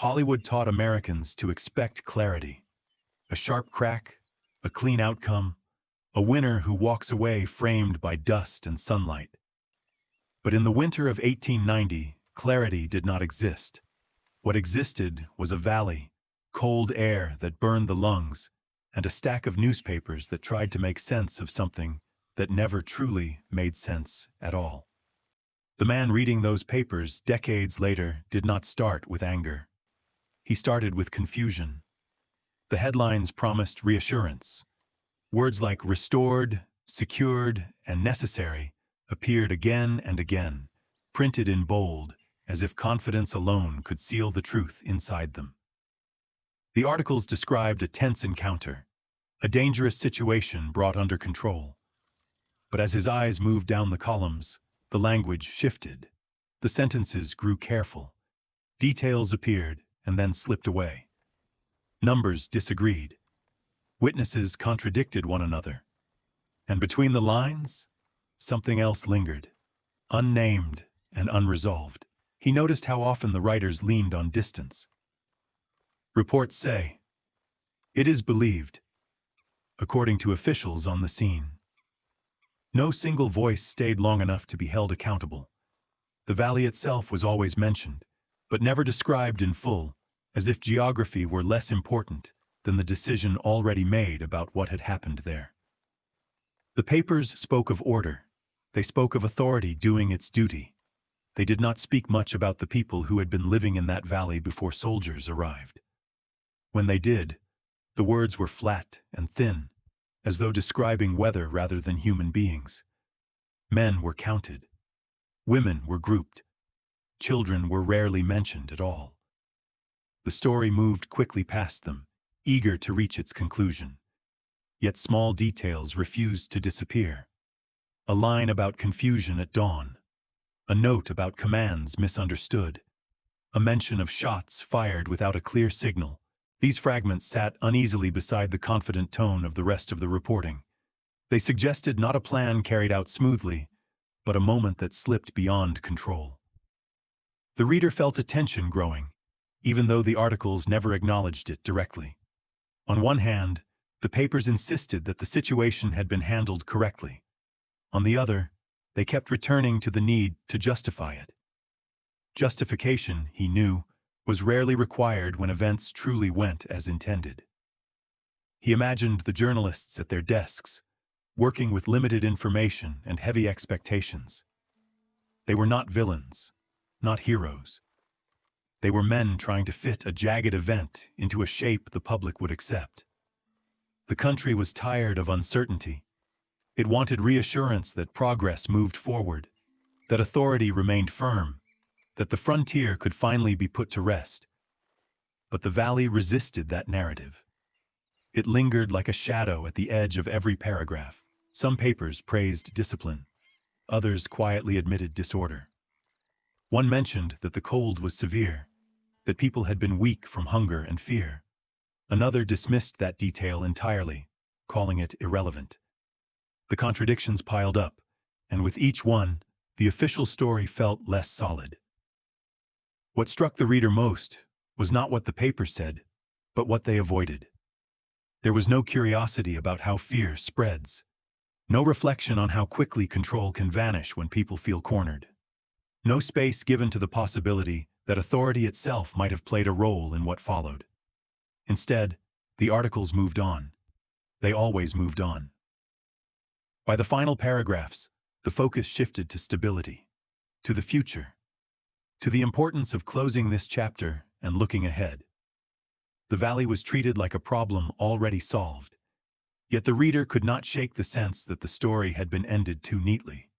Hollywood taught Americans to expect clarity. A sharp crack, a clean outcome, a winner who walks away framed by dust and sunlight. But in the winter of 1890, clarity did not exist. What existed was a valley, cold air that burned the lungs, and a stack of newspapers that tried to make sense of something that never truly made sense at all. The man reading those papers decades later did not start with anger. He started with confusion. The headlines promised reassurance. Words like restored, secured, and necessary appeared again and again, printed in bold, as if confidence alone could seal the truth inside them. The articles described a tense encounter, a dangerous situation brought under control. But as his eyes moved down the columns, the language shifted. The sentences grew careful. Details appeared and then slipped away. Numbers disagreed. Witnesses contradicted one another. And between the lines, something else lingered, unnamed and unresolved. He noticed how often the writers leaned on distance. Reports say, "It is believed," according to officials on the scene. No single voice stayed long enough to be held accountable. The valley itself was always mentioned, but never described in full, as if geography were less important than the decision already made about what had happened there. The papers spoke of order. They spoke of authority doing its duty. They did not speak much about the people who had been living in that valley before soldiers arrived. When they did, the words were flat and thin, as though describing weather rather than human beings. Men were counted. Women were grouped. Children were rarely mentioned at all. The story moved quickly past them, eager to reach its conclusion. Yet small details refused to disappear. A line about confusion at dawn. A note about commands misunderstood. A mention of shots fired without a clear signal. These fragments sat uneasily beside the confident tone of the rest of the reporting. They suggested not a plan carried out smoothly, but a moment that slipped beyond control. The reader felt a tension growing, even though the articles never acknowledged it directly. On one hand, the papers insisted that the situation had been handled correctly. On the other, they kept returning to the need to justify it. Justification, he knew, was rarely required when events truly went as intended. He imagined the journalists at their desks, working with limited information and heavy expectations. They were not villains, not heroes. They were men trying to fit a jagged event into a shape the public would accept. The country was tired of uncertainty. It wanted reassurance that progress moved forward, that authority remained firm, that the frontier could finally be put to rest. But the valley resisted that narrative. It lingered like a shadow at the edge of every paragraph. Some papers praised discipline. Others quietly admitted disorder. One mentioned that the cold was severe, that people had been weak from hunger and fear. Another dismissed that detail entirely, calling it irrelevant. The contradictions piled up, and with each one, the official story felt less solid. What struck the reader most was not what the paper said, but what they avoided. There was no curiosity about how fear spreads, no reflection on how quickly control can vanish when people feel cornered, no space given to the possibility that authority itself might have played a role in what followed. Instead, the articles moved on. They always moved on. By the final paragraphs, the focus shifted to stability, to the future, to the importance of closing this chapter and looking ahead. The valley was treated like a problem already solved, yet the reader could not shake the sense that the story had been ended too neatly.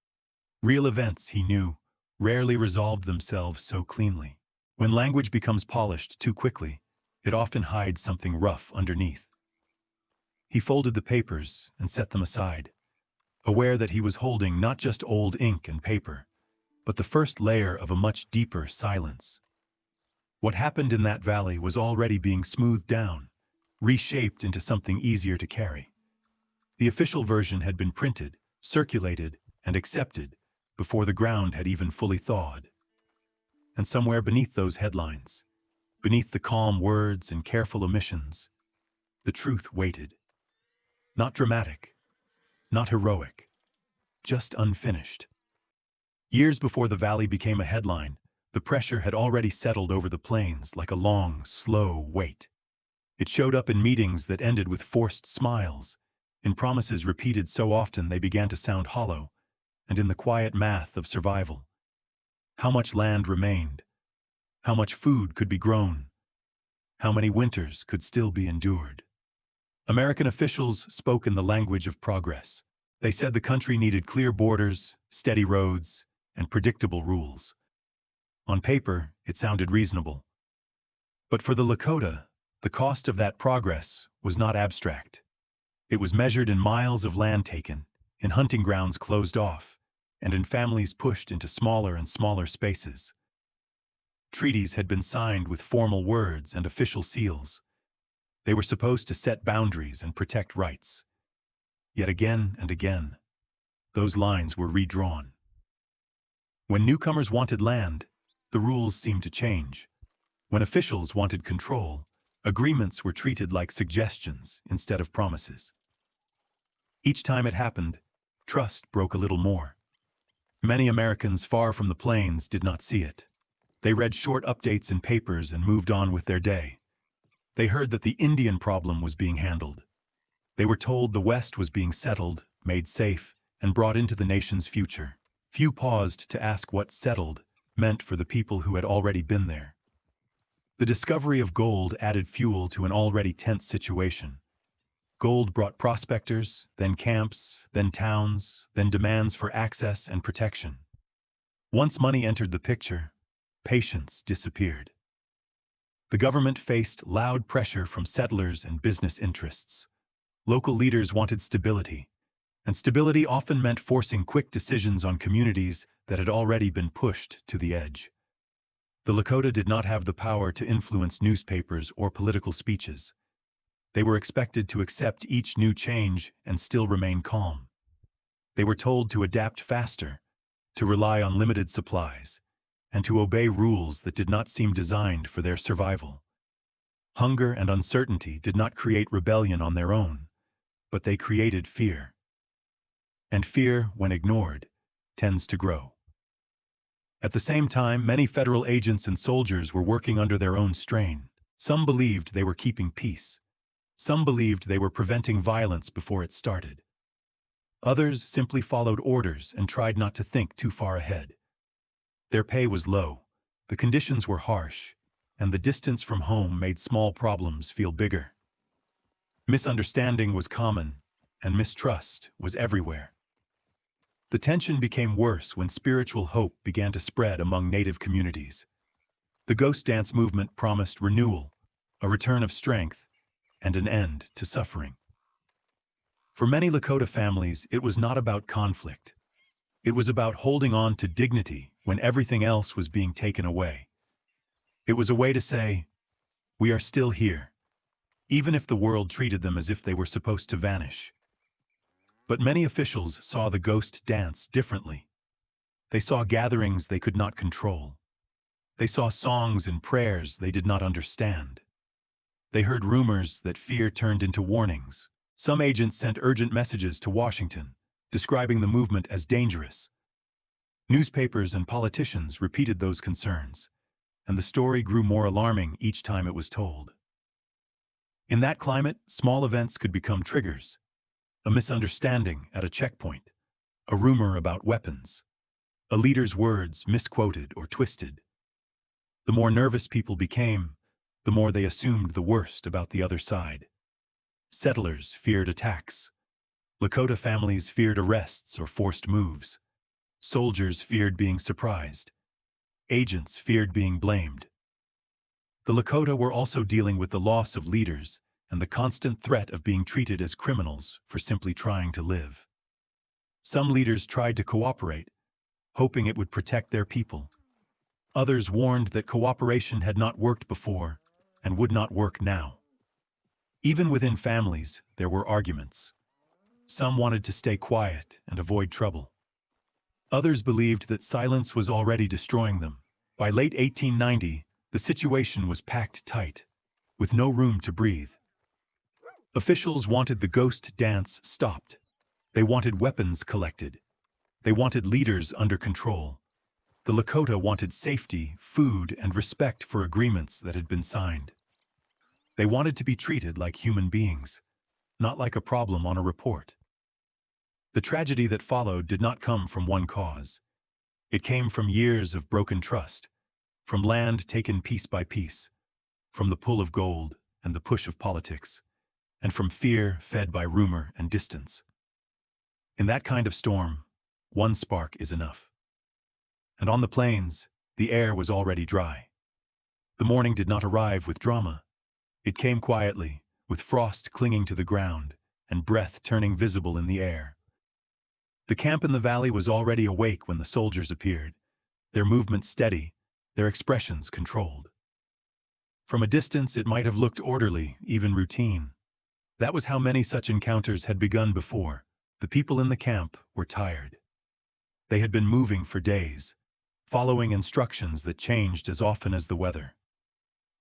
Real events, he knew, rarely resolved themselves so cleanly. When language becomes polished too quickly, it often hides something rough underneath. He folded the papers and set them aside, aware that he was holding not just old ink and paper, but the first layer of a much deeper silence. What happened in that valley was already being smoothed down, reshaped into something easier to carry. The official version had been printed, circulated, and accepted before the ground had even fully thawed. And somewhere beneath those headlines, Beneath the calm words and careful omissions, the truth waited. Not dramatic, not heroic, just unfinished. Years before the valley became a headline, the pressure had already settled over the plains like a long, slow wait. It showed up in meetings that ended with forced smiles, in promises repeated so often they began to sound hollow, and in the quiet math of survival. How much land remained? How much food could be grown? How many winters could still be endured? American officials spoke in the language of progress. They said the country needed clear borders, steady roads, and predictable rules. On paper, it sounded reasonable. But for the Lakota, the cost of that progress was not abstract. It was measured in miles of land taken, in hunting grounds closed off, and in families pushed into smaller and smaller spaces. Treaties had been signed with formal words and official seals. They were supposed to set boundaries and protect rights. Yet again and again, those lines were redrawn. When newcomers wanted land, the rules seemed to change. When officials wanted control, agreements were treated like suggestions instead of promises. Each time it happened, trust broke a little more. Many Americans far from the plains did not see it. They read short updates in papers and moved on with their day. They heard that the Indian problem was being handled. They were told the West was being settled, made safe, and brought into the nation's future. Few paused to ask what settled meant for the people who had already been there. The discovery of gold added fuel to an already tense situation. Gold brought prospectors, then camps, then towns, then demands for access and protection. Once money entered the picture, patience disappeared. The government faced loud pressure from settlers and business interests. Local leaders wanted stability, and stability often meant forcing quick decisions on communities that had already been pushed to the edge. The Lakota did not have the power to influence newspapers or political speeches. They were expected to accept each new change and still remain calm. They were told to adapt faster, to rely on limited supplies, and to obey rules that did not seem designed for their survival. Hunger and uncertainty did not create rebellion on their own, but they created fear. And fear, when ignored, tends to grow. At the same time, many federal agents and soldiers were working under their own strain. Some believed they were keeping peace. Some believed they were preventing violence before it started. Others simply followed orders and tried not to think too far ahead. Their pay was low, the conditions were harsh, and the distance from home made small problems feel bigger. Misunderstanding was common, and mistrust was everywhere. The tension became worse when spiritual hope began to spread among Native communities. The ghost dance movement promised renewal, a return of strength, and an end to suffering. For many Lakota families, it was not about conflict. It was about holding on to dignity when everything else was being taken away. It was a way to say, "We are still here," even if the world treated them as if they were supposed to vanish. But many officials saw the ghost dance differently. They saw gatherings they could not control. They saw songs and prayers they did not understand. They heard rumors that fear turned into warnings. Some agents sent urgent messages to Washington, describing the movement as dangerous. Newspapers and politicians repeated those concerns, and the story grew more alarming each time it was told. In that climate, small events could become triggers. A misunderstanding at a checkpoint, a rumor about weapons, a leader's words misquoted or twisted. The more nervous people became, the more they assumed the worst about the other side. Settlers feared attacks. Lakota families feared arrests or forced moves. Soldiers feared being surprised. Agents feared being blamed. The Lakota were also dealing with the loss of leaders and the constant threat of being treated as criminals for simply trying to live. Some leaders tried to cooperate, hoping it would protect their people. Others warned that cooperation had not worked before and would not work now. Even within families, there were arguments. Some wanted to stay quiet and avoid trouble. Others believed that silence was already destroying them. By late 1890, The situation was packed tight, with no room to breathe. Officials wanted the ghost dance stopped. They wanted weapons collected. They wanted leaders under control. The Lakota wanted safety, food, and respect for agreements that had been signed. They wanted to be treated like human beings, not like a problem on a report. The tragedy that followed did not come from one cause. It came from years of broken trust, from land taken piece by piece, from the pull of gold and the push of politics, and from fear fed by rumor and distance. In that kind of storm, one spark is enough. And on the plains, the air was already dry. The morning did not arrive with drama. It came quietly, with frost clinging to the ground and breath turning visible in the air. The camp in the valley was already awake when the soldiers appeared, their movements steady, their expressions controlled. From a distance, it might have looked orderly, even routine. That was how many such encounters had begun before. The people in the camp were tired. They had been moving for days, following instructions that changed as often as the weather.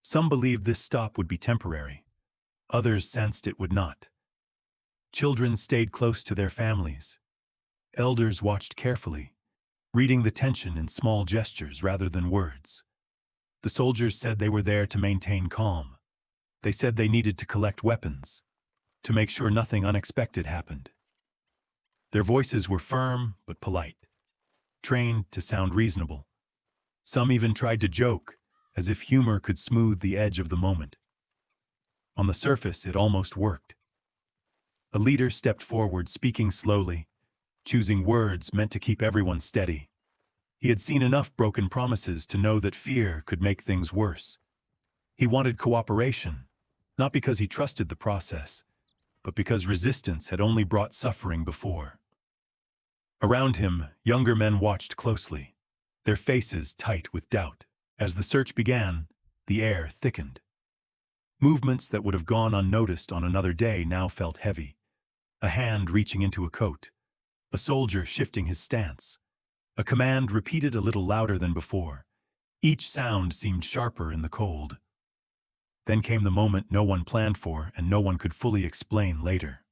Some believed this stop would be temporary. Others sensed it would not. Children stayed close to their families. Elders watched carefully, reading the tension in small gestures rather than words. The soldiers said they were there to maintain calm. They said they needed to collect weapons, to make sure nothing unexpected happened. Their voices were firm but polite, trained to sound reasonable. Some even tried to joke, as if humor could smooth the edge of the moment. On the surface, it almost worked. A leader stepped forward, speaking slowly, choosing words meant to keep everyone steady. He had seen enough broken promises to know that fear could make things worse. He wanted cooperation, not because he trusted the process, but because resistance had only brought suffering before. Around him, younger men watched closely, their faces tight with doubt. As the search began, the air thickened. Movements that would have gone unnoticed on another day now felt heavy. A hand reaching into a coat, a soldier shifting his stance, a command repeated a little louder than before. Each sound seemed sharper in the cold. Then came the moment no one planned for and no one could fully explain later.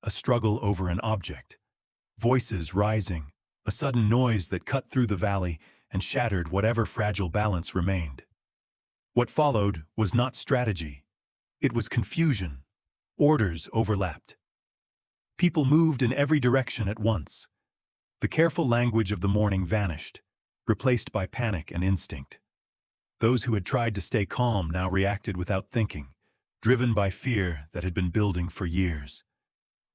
A struggle over an object, voices rising, a sudden noise that cut through the valley and shattered whatever fragile balance remained. What followed was not strategy. It was confusion. Orders overlapped. People moved in every direction at once. The careful language of the morning vanished, replaced by panic and instinct. Those who had tried to stay calm now reacted without thinking, driven by fear that had been building for years.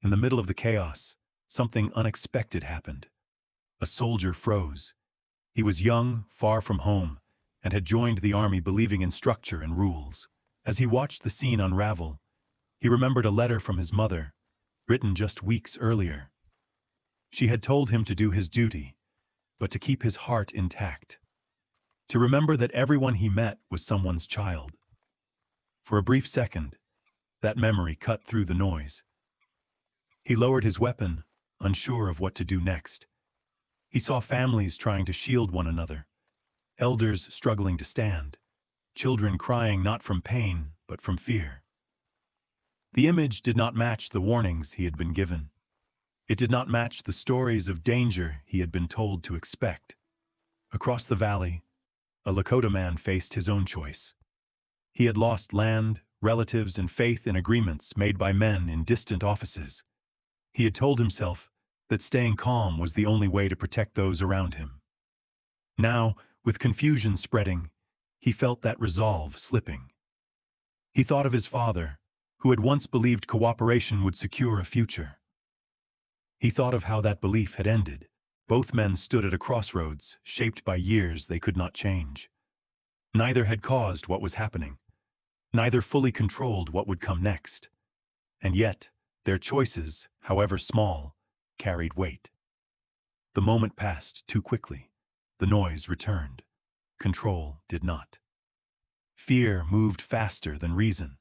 In the middle of the chaos, something unexpected happened. A soldier froze. He was young, far from home, and had joined the army believing in structure and rules. As he watched the scene unravel, he remembered a letter from his mother, written just weeks earlier. She had told him to do his duty, but to keep his heart intact. To remember that everyone he met was someone's child. For a brief second, that memory cut through the noise. He lowered his weapon, unsure of what to do next. He saw families trying to shield one another, elders struggling to stand, children crying not from pain, but from fear. The image did not match the warnings he had been given. It did not match the stories of danger he had been told to expect. Across the valley, a Lakota man faced his own choice. He had lost land, relatives, and faith in agreements made by men in distant offices. He had told himself that staying calm was the only way to protect those around him. Now, with confusion spreading, he felt that resolve slipping. He thought of his father, who had once believed cooperation would secure a future. He thought of how that belief had ended. Both men stood at a crossroads, shaped by years they could not change. Neither had caused what was happening. Neither fully controlled what would come next. And yet, their choices, however small, carried weight. The moment passed too quickly. The noise returned. Control did not. Fear moved faster than reason,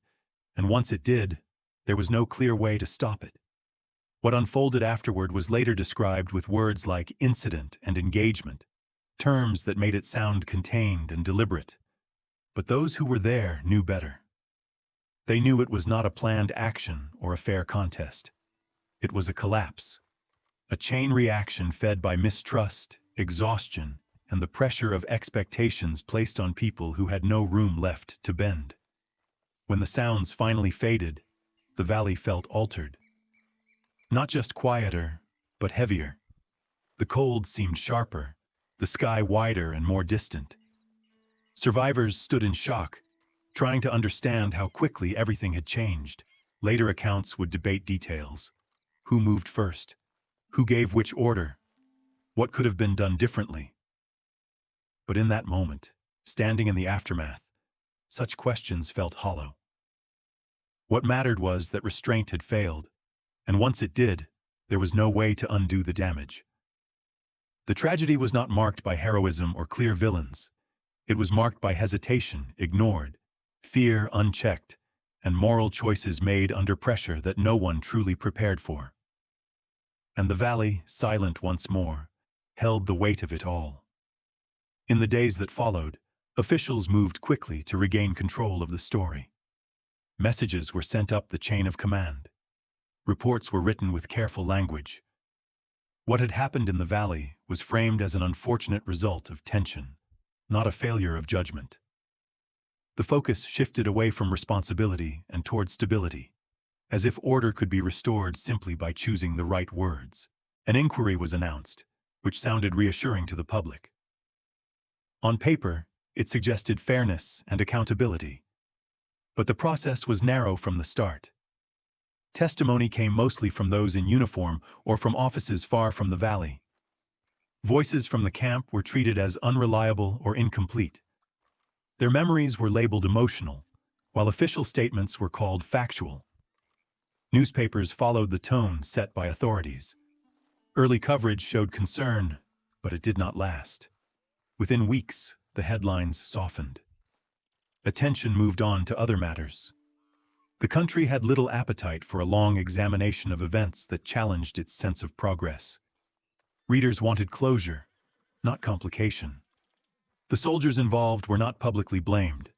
and once it did, there was no clear way to stop it. What unfolded afterward was later described with words like incident and engagement, terms that made it sound contained and deliberate. But those who were there knew better. They knew it was not a planned action or a fair contest. It was a collapse, a chain reaction fed by mistrust, exhaustion, and the pressure of expectations placed on people who had no room left to bend. When the sounds finally faded, the valley felt altered. Not just quieter, but heavier. The cold seemed sharper, the sky wider and more distant. Survivors stood in shock, trying to understand how quickly everything had changed. Later accounts would debate details. Who moved first? Who gave which order? What could have been done differently? But in that moment, standing in the aftermath, such questions felt hollow. What mattered was that restraint had failed, and once it did, there was no way to undo the damage. The tragedy was not marked by heroism or clear villains. It was marked by hesitation, ignored, fear unchecked, and moral choices made under pressure that no one truly prepared for. And the valley, silent once more, held the weight of it all. In the days that followed, officials moved quickly to regain control of the story. Messages were sent up the chain of command. Reports were written with careful language. What had happened in the valley was framed as an unfortunate result of tension, not a failure of judgment. The focus shifted away from responsibility and toward stability, as if order could be restored simply by choosing the right words. An inquiry was announced, which sounded reassuring to the public. On paper, it suggested fairness and accountability. But the process was narrow from the start. Testimony came mostly from those in uniform or from offices far from the valley. Voices from the camp were treated as unreliable or incomplete. Their memories were labeled emotional, while official statements were called factual. Newspapers followed the tone set by authorities. Early coverage showed concern, but it did not last. Within weeks, the headlines softened. Attention moved on to other matters. The country had little appetite for a long examination of events that challenged its sense of progress. Readers wanted closure, not complication. The soldiers involved were not publicly blamed.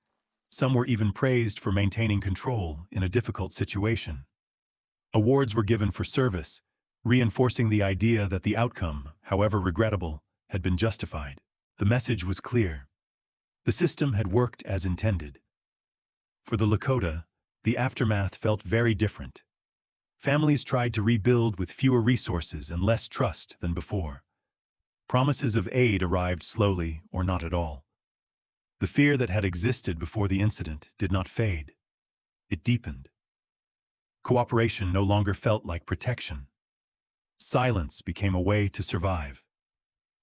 Some were even praised for maintaining control in a difficult situation. Awards were given for service, reinforcing the idea that the outcome, however regrettable, had been justified. The message was clear. The system had worked as intended. For the Lakota, the aftermath felt very different. Families tried to rebuild with fewer resources and less trust than before. Promises of aid arrived slowly or not at all. The fear that had existed before the incident did not fade. It deepened. Cooperation no longer felt like protection. Silence became a way to survive.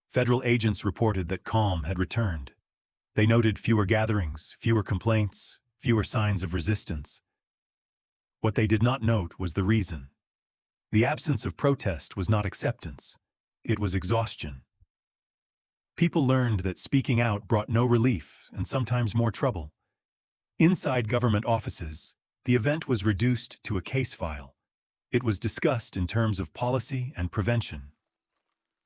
Federal agents reported that calm had returned. They noted fewer gatherings, fewer complaints, fewer signs of resistance. What they did not note was the reason. The absence of protest was not acceptance. It was exhaustion. People learned that speaking out brought no relief and sometimes more trouble. Inside government offices, the event was reduced to a case file. It was discussed in terms of policy and prevention.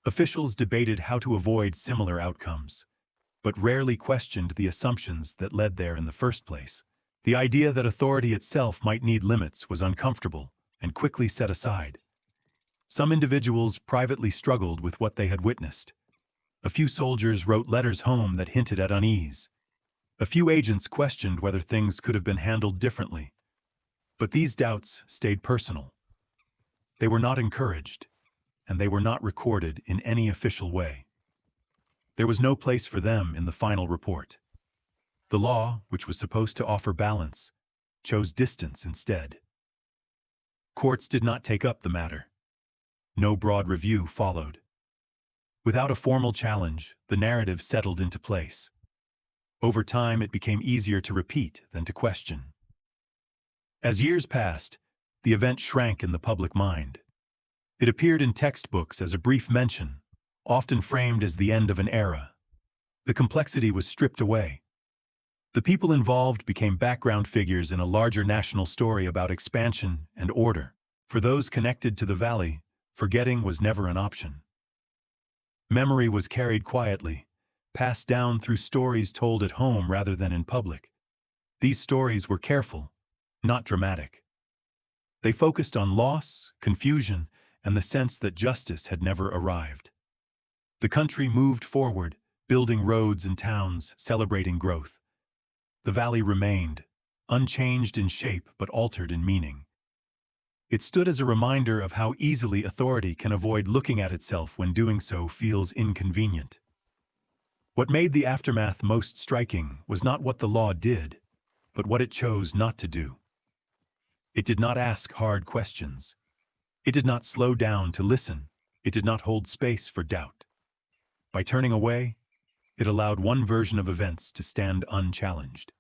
Officials debated how to avoid similar outcomes, but rarely questioned the assumptions that led there in the first place. The idea that authority itself might need limits was uncomfortable and quickly set aside. Some individuals privately struggled with what they had witnessed. A few soldiers wrote letters home that hinted at unease. A few agents questioned whether things could have been handled differently. But these doubts stayed personal. They were not encouraged, and they were not recorded in any official way. There was no place for them in the final report. The law, which was supposed to offer balance, chose distance instead. Courts did not take up the matter. No broad review followed. Without a formal challenge, the narrative settled into place. Over time, it became easier to repeat than to question. As years passed, the event shrank in the public mind. It appeared in textbooks as a brief mention, often framed as the end of an era. The complexity was stripped away. The people involved became background figures in a larger national story about expansion and order. For those connected to the valley, forgetting was never an option. Memory was carried quietly, passed down through stories told at home rather than in public. These stories were careful, not dramatic. They focused on loss, confusion, and the sense that justice had never arrived. The country moved forward, building roads and towns, celebrating growth. The valley remained, unchanged in shape but altered in meaning. It stood as a reminder of how easily authority can avoid looking at itself when doing so feels inconvenient. What made the aftermath most striking was not what the law did, but what it chose not to do. It did not ask hard questions. It did not slow down to listen. It did not hold space for doubt. By turning away, it allowed one version of events to stand unchallenged.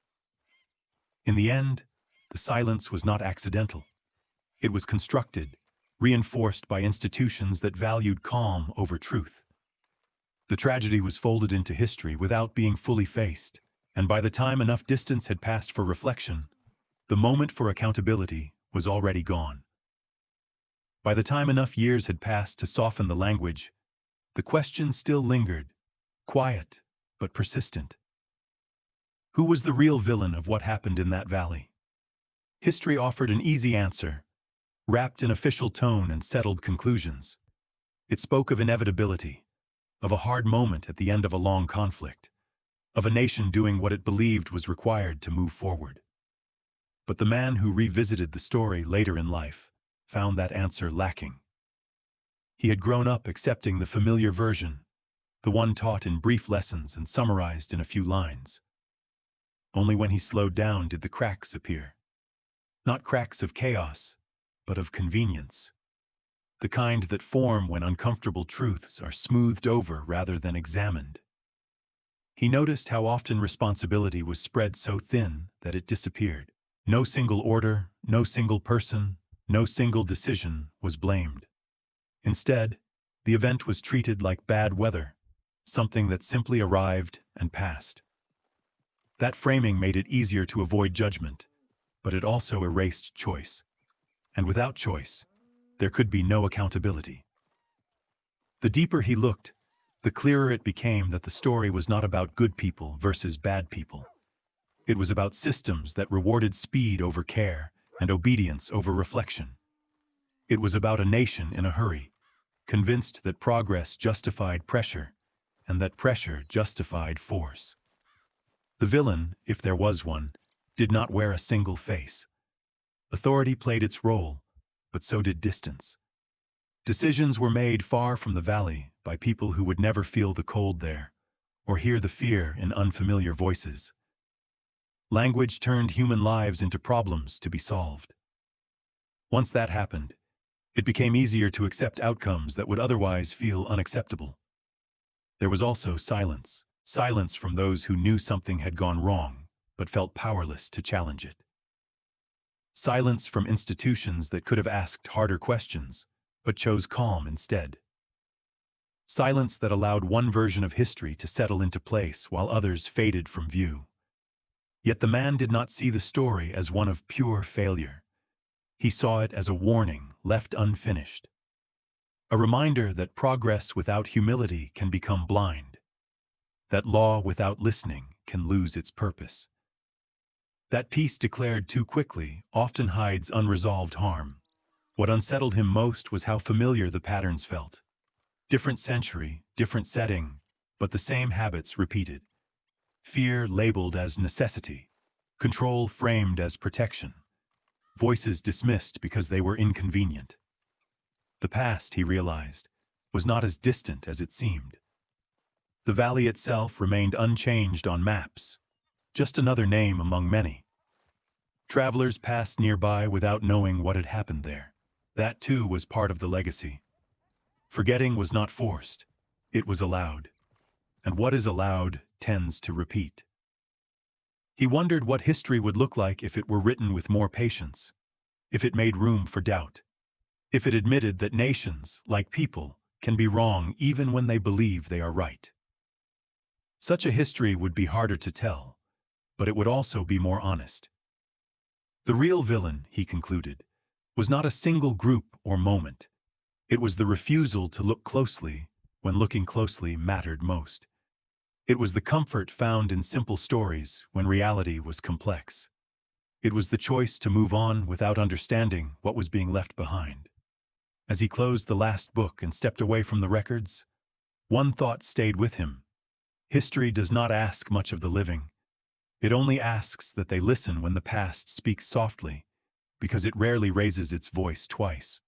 In the end, the silence was not accidental. It was constructed, reinforced by institutions that valued calm over truth. The tragedy was folded into history without being fully faced, and by the time enough distance had passed for reflection, the moment for accountability was already gone. By the time enough years had passed to soften the language, the question still lingered, quiet but persistent. Who was the real villain of what happened in that valley? History offered an easy answer, wrapped in official tone and settled conclusions. It spoke of inevitability, of a hard moment at the end of a long conflict, of a nation doing what it believed was required to move forward. But the man who revisited the story later in life found that answer lacking. He had grown up accepting the familiar version, the one taught in brief lessons and summarized in a few lines. Only when he slowed down did the cracks appear. Not cracks of chaos, but of convenience. The kind that form when uncomfortable truths are smoothed over rather than examined. He noticed how often responsibility was spread so thin that it disappeared. No single order, no single person, no single decision was blamed. Instead, the event was treated like bad weather, something that simply arrived and passed. That framing made it easier to avoid judgment, but it also erased choice. And without choice, there could be no accountability. The deeper he looked, the clearer it became that the story was not about good people versus bad people. It was about systems that rewarded speed over care and obedience over reflection. It was about a nation in a hurry, convinced that progress justified pressure and that pressure justified force. The villain, if there was one, did not wear a single face. Authority played its role, but so did distance. Decisions were made far from the valley by people who would never feel the cold there, or hear the fear in unfamiliar voices. Language turned human lives into problems to be solved. Once that happened, it became easier to accept outcomes that would otherwise feel unacceptable. There was also silence. Silence from those who knew something had gone wrong, but felt powerless to challenge it. Silence from institutions that could have asked harder questions, but chose calm instead. Silence that allowed one version of history to settle into place while others faded from view. Yet the man did not see the story as one of pure failure. He saw it as a warning left unfinished. A reminder that progress without humility can become blind. That law without listening can lose its purpose. That peace declared too quickly often hides unresolved harm. What unsettled him most was how familiar the patterns felt. Different century, different setting, but the same habits repeated. Fear labeled as necessity, control framed as protection, voices dismissed because they were inconvenient. The past, he realized, was not as distant as it seemed. The valley itself remained unchanged on maps, just another name among many. Travelers passed nearby without knowing what had happened there. That too was part of the legacy. Forgetting was not forced, it was allowed. And what is allowed tends to repeat. He wondered what history would look like if it were written with more patience, if it made room for doubt, if it admitted that nations, like people, can be wrong even when they believe they are right. Such a history would be harder to tell, but it would also be more honest. The real villain, he concluded, was not a single group or moment. It was the refusal to look closely when looking closely mattered most. It was the comfort found in simple stories when reality was complex. It was the choice to move on without understanding what was being left behind. As he closed the last book and stepped away from the records, one thought stayed with him. History does not ask much of the living. It only asks that they listen when the past speaks softly, because it rarely raises its voice twice.